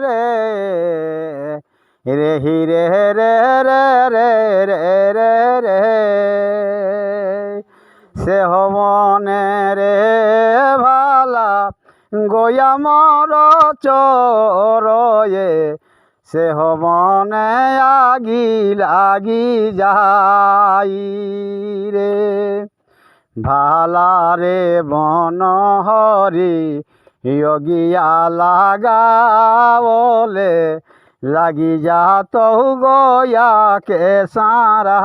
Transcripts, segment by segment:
রে রে হিরে রে রে রে রে রে রে সে মনে রে ভালা গয়া মর চরয়ে সে মনে আগি লাগি যাই রে ভালা রে বন হরি গিয়া লাগাওলে লাগি যা তো গয়া কে সারা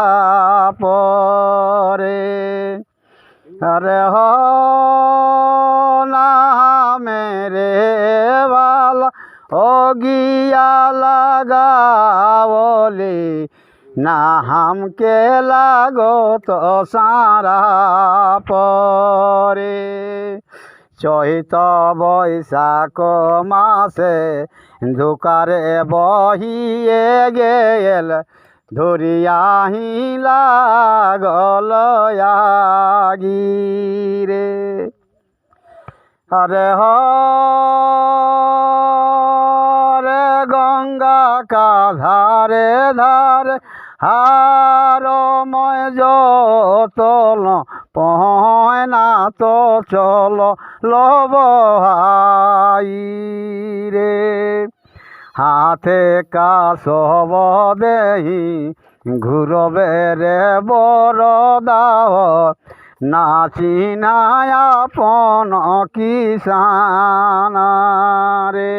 পরে अरे हो ना मेरे वाला हो गिया लगावली ना हम के लागो तो सारा परे चैत बैशाख मासे धुकारे बहिए गेल ধরিয়াহি লাগল আগি রে আরে হরে গঙ্গা কাধারে ধারে হারময় যতল পয় না তো চল লবহাই রে হাতে কাশব দেহি ঘুরবে রে বড় দাও নাচি নাই আপন কিষান রে।